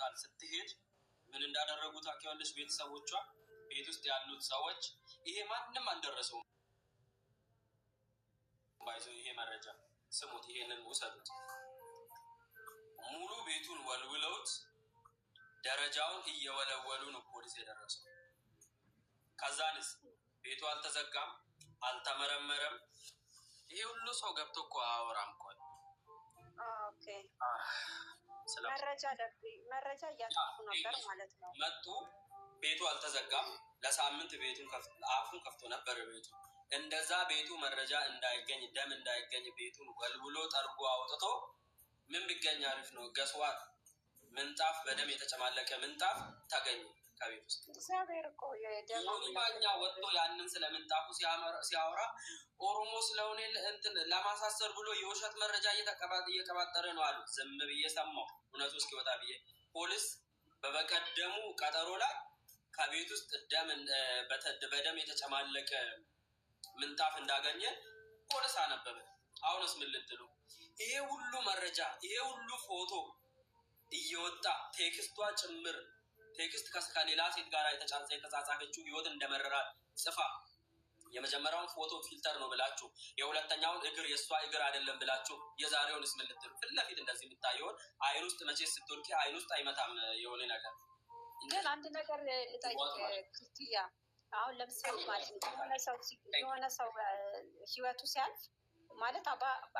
ሆስፒታል ስትሄድ ምን እንዳደረጉ ታውቂያለሽ? ቤተሰቦቿ ቤት ውስጥ ያሉት ሰዎች ይሄ ማንንም አልደረሰውም ባይዘው ይሄ መረጃ ስሙት፣ ይሄንን ውሰዱት። ሙሉ ቤቱን ወልውለውት ደረጃውን እየወለወሉ ነው ፖሊስ የደረሰው። ከዛንስ ቤቱ አልተዘጋም፣ አልተመረመረም። ይሄ ሁሉ ሰው ገብቶ እኮ አወራም እኮ። ኦኬ መረጃ እያጣፉ ነበር ማለት ነው። መጡ፣ ቤቱ አልተዘጋም። ለሳምንት ቤቱን አፉን ከፍቶ ነበር ቤቱ። እንደዛ ቤቱ መረጃ እንዳይገኝ ደም እንዳይገኝ ቤቱን ወልውሎ ጠርጎ አውጥቶ ምን ቢገኝ አሪፍ ነው? ገስዋት ምንጣፍ በደም የተጨማለቀ ምንጣፍ ተገኘ ከቤት ውስጥ። እግዚአብሔር እኮ የደማኛ ወጥቶ ያንን ስለምንጣፉ ሲያወራ ኦሮሞ ስለሆነ እንትን ለማሳሰር ብሎ የውሸት መረጃ እየቀባጠረ ነው አሉ። ዝም ብዬ ሰማሁ እውነቱ እስኪወጣ ብዬ። ፖሊስ በበቀደሙ ቀጠሮ ላይ ከቤት ውስጥ በደም የተጨማለቀ ምንጣፍ እንዳገኘ ፖሊስ አነበበ። አሁንስ ምን ልትሉ? ይሄ ሁሉ መረጃ ይሄ ሁሉ ፎቶ እየወጣ ቴክስቷ ጭምር ቴክስት ከሌላ ሴት ጋር የተጻጻፈችው ህይወት እንደመረራት ጽፋ የመጀመሪያውን ፎቶ ፊልተር ነው ብላችሁ የሁለተኛውን እግር የሷ እግር አይደለም ብላችሁ የዛሬውንስ ምን ልትሉ? ፊት ለፊት እንደዚህ የምታየውን አይን ውስጥ መቼ ስትወልቂ አይን ውስጥ አይመታም የሆነ ነገር። ግን አንድ ነገር ልጠይቅ ክርስቲያ፣ አሁን ለምሳሌ ማለት ነው የሆነ ሰው ህይወቱ ሲያልፍ ማለት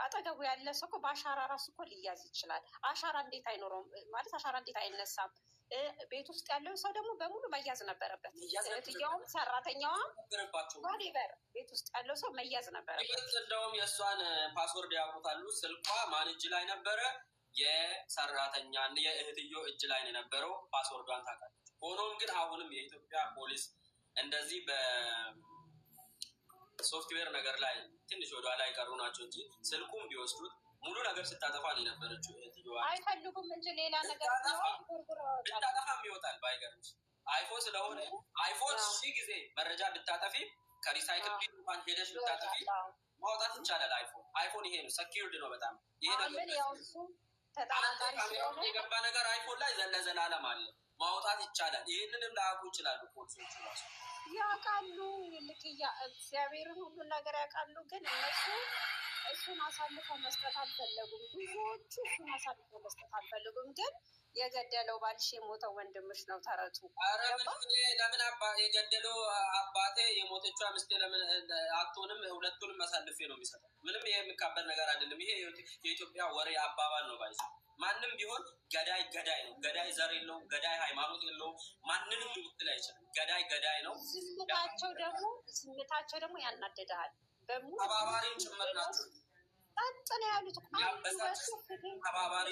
አጠገቡ ያለ ሰው እኮ በአሻራ ራሱ እኮ ሊያዝ ይችላል። አሻራ እንዴት አይኖረውም? ማለት አሻራ እንዴት አይነሳም? ቤት ውስጥ ያለው ሰው ደግሞ በሙሉ መያዝ ነበረበት። እህትየውም ሰራተኛዋም ዋሌቨር ቤት ውስጥ ያለው ሰው መያዝ ነበረበት። እንደውም የእሷን ፓስወርድ ያውቁታሉ። ስልኳ ማን እጅ ላይ ነበረ? የሰራተኛ የእህትዮ እጅ ላይ ነው የነበረው። ፓስወርዷን ታውቃለች። ሆኖም ግን አሁንም የኢትዮጵያ ፖሊስ እንደዚህ በሶፍትዌር ነገር ላይ ትንሽ ወደ ኋላ የቀሩ ናቸው እንጂ ስልኩም ቢወስዱት ሙሉ ነገር ስታጠፋ ነው የነበረችው እህትየዋ። አይፈልጉም እንጂ ሌላ ነገር ብታጠፋም ይወጣል። ባይገርምሽ አይፎን ስለሆነ አይፎን ሺህ ጊዜ መረጃ ብታጠፊ ከሪሳይክል ቢል እንኳን ሄደሽ ብታጠፊ ማውጣት ይቻላል። አይፎን ይሄ ነው፣ ሰኪዩርድ ነው በጣም። ይሄ ነገር የገባ ነገር አይፎን ላይ ዘለዘላለም አለ፣ ማውጣት ይቻላል። ይህንንም ላያውቁ ይችላሉ ፖሊሶቹ ራሱ ያውቃሉ። ልክያ እግዚአብሔርን ሁሉን ነገር ያውቃሉ። ግን እነሱ እሱን አሳልፈው መስጠት አልፈለጉም። ብዙዎቹ እሱን አሳልፈው መስጠት አልፈለጉም። ግን የገደለው ባልሽ የሞተው ወንድምሽ ነው ተረቱ። ለምን የገደለው አባቴ የሞተችው ምስቴ ለምን አትሆንም? ሁለቱንም አሳልፌ ነው የሚሰጠው። ምንም ይሄ የሚካበል ነገር አይደለም። ይሄ የኢትዮጵያ ወሬ አባባል ነው ባይሱ። ማንም ቢሆን ገዳይ ገዳይ ነው። ገዳይ ዘር የለውም። ገዳይ ሃይማኖት የለውም። ማንንም ሊወክል አይችልም። ገዳይ ገዳይ ነው። ዝምታቸው ደግሞ ያናደዳል። በሙሉ ተባባሪ ጭምር ናቸው። ጠጥ ነው ያሉት። ተባባሪ